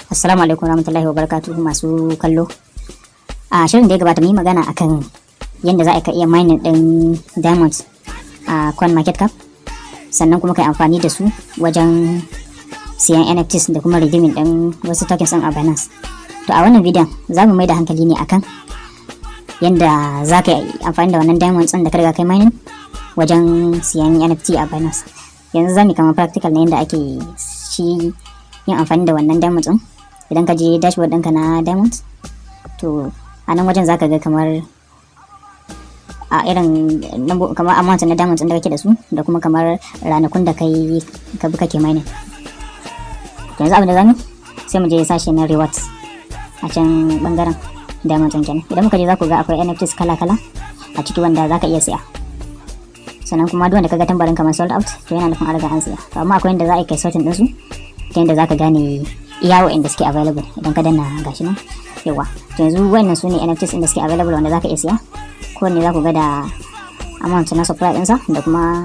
Assalamu alaikum warahmatullahi wabarakatuh masu kallo. A shirin da ya gabata mu yi magana akan yadda za ka iya mining din diamonds a coin market cap, sannan kuma kai amfani da su wajen siyan NFTs da kuma redeeming din wasu tokens din a Binance. To a wannan bidiyon za mu mai da hankali ne akan yadda za ka yi amfani da wannan diamonds din da ka riga kai mining wajen siyan NFT a Binance. Yanzu za mu kama practical na yadda ake yin amfani da wannan diamonds din. Idan ka je dashboard ɗinka na diamonds, to a nan wajen zaka ga kamar a irin kamar amount na diamonds da kake da su da kuma kamar ranakun da kai ka bi kake mining. Yanzu abin da zamu sai mu je sashe na rewards a can bangaren diamonds din kenan. Idan muka je zaku ga akwai NFTs kala-kala a ciki wanda zaka iya siya. Sannan kuma duk wanda kaga tambarin kamar sold out to yana nufin an riga an siya. To amma akwai yanda za a kai sorting din su ta yanda zaka gane iya wa'inda suke available. Idan ka danna gashi nan yawa, to yanzu wayannan su ne NFTs inda suke available wanda zaka iya siya. Kowanne za ku ga da amount na supply ɗinsa da kuma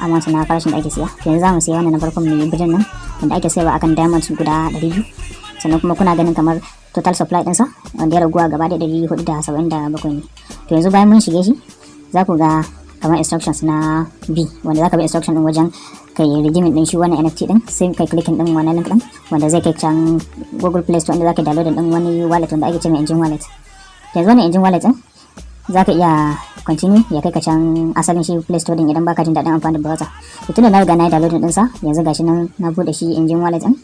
amount na farashin da ake siya. Yanzu za mu siya wannan na farkon mai bidin nan wanda ake sayarwa akan diamonds guda 200. Sannan kuma kuna ganin kamar total supply ɗinsa wanda ya raguwa gaba da 477 ne. To yanzu bayan mun shige shi za ku ga kamar instructions na B wanda zaka bi instruction din wajen kai redeeming din shi wannan NFT din, sai kai clicking din wannan link din wanda zai kai can Google Play Store inda zaka download din wani wallet wanda ake cewa Engine Wallet. Yanzu wannan Engine Wallet din zaka iya continue ya kai ka can asalin shi Play Store din idan baka jin dadin amfani da browser. To tunda na riga na yi download din sa, yanzu gashi nan na bude shi Engine Wallet din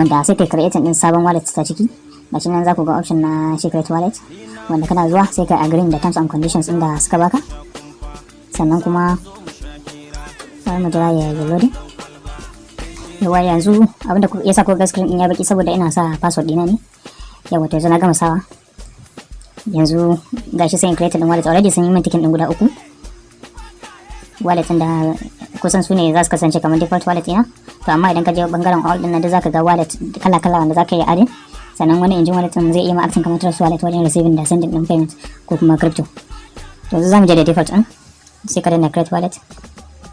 wanda sai kai create din sabon wallet ta ciki. Gashi nan za ku ga option na secret wallet wanda kana zuwa sai ka agree da terms and conditions inda suka baka. Sannan kuma sai mu jira ya yi loading. Yawa yanzu abinda yasa ko ga screen din ya baki saboda ina sa password dina ne. Yawa to yanzu na gama sawa. Yanzu gashi sai in create din wallet, already sun yi min ticket din guda 3. Wallet din da kusan su ne za su kasance kamar default wallet ina. To amma idan ka je bangaren all din nan da zaka ga wallet kala-kala wanda zaka yi adding. Sannan wani Engine Wallet zai iya ma acting kamar Trust Wallet wajen receiving da sending din payment ko kuma crypto. To yanzu zamu je da default din, sai ka danna create wallet.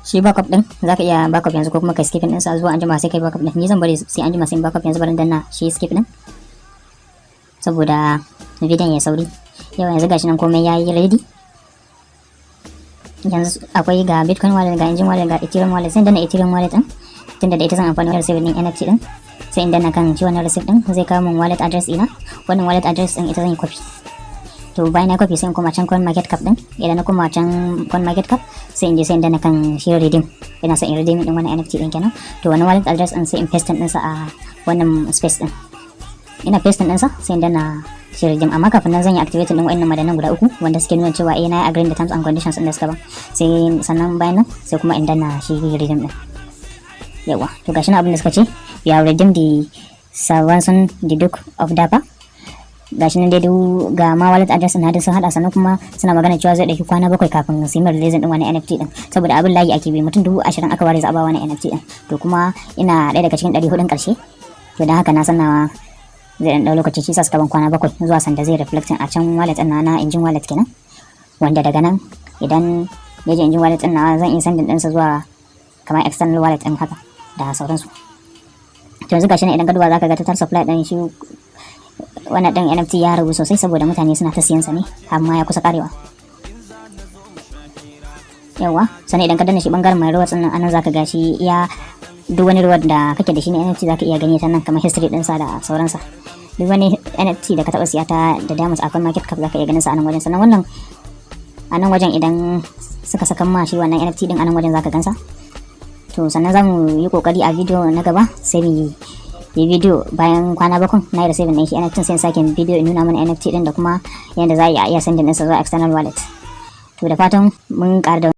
Shi backup din zaka iya backup yanzu ko kuma kai skip din sa zuwa anjima sai kai backup din. Ni zan bari sai anjima sai backup, yanzu bari danna shi skip din saboda bidiyon ya sauri. Yau yanzu gashi nan komai yayi ready. Yanzu akwai ga Bitcoin Wallet, ga Engine Wallet, ga Ethereum Wallet. Sai danna Ethereum Wallet din tunda da ita zan amfani da receiving din NFT din. Sai in danna kan shi wannan receipt din zai kawo min wallet address ina. Wannan wallet address din ita zan yi copy. To bayan na copy sai in koma can coin market cap din. Idan na koma can coin market cap sai in je sai in danna kan shi redeem. Ina son in redeem din wannan NFT din kenan. To wannan wallet address din sai in paste din sa a wannan space din. Ina paste din sa sai in danna shi redeem. Amma kafin nan zan yi activate din wayannan madanan guda 3 wanda suke nuna cewa na yi agree da terms and conditions din da suka ba. Sai sannan bayan nan sai kuma in danna shi redeem din. Yawa, to gashi na abin da suka ce we have redeemed the Savanson the Duke of Dapa. Gashi nan dai ga ma wallet address na da sun hada, sannan kuma suna magana cewa zai dauki kwana 7 kafin su yi release din wani NFT din saboda abin layi ake bi, mutum 20,000 aka ware za a ba wani NFT din. To kuma ina daya daga cikin 400 karshe, to dan haka na sanna zai dan dau lokaci, shi sa suka ban kwana 7 zuwa sanda zai reflecting a can wallet din na Engine Wallet kenan, wanda daga nan idan yaje Engine Wallet din na zan iya sendin din sa zuwa kamar external wallet din haka da sauransu. To yanzu gashi ne idan ka duba zaka ga total supply din shi wannan din NFT ya ragu sosai saboda mutane suna ta siyan sa ne, amma ya kusa karewa. Yawa, sannan idan ka danna shi bangaren mai rewards din anan zaka ga shi iya duk wani reward da kake da shi ne NFT zaka iya gani ta nan kamar history din sa da sauransa. Duk wani NFT da ka taba siya ta da diamonds a coin market cap zaka iya ganin sa anan wajen. Sannan wannan anan wajen idan suka saka ma shi wannan NFT din anan wajen zaka gansa. To sannan za mu yi kokari a video na gaba sai mu yi video bayan kwana 7 na yi receiving din shi NFT, sai sake video in nuna mana NFT din da kuma yadda za a iya sending din sa zuwa external wallet. To da fatan mun ƙara da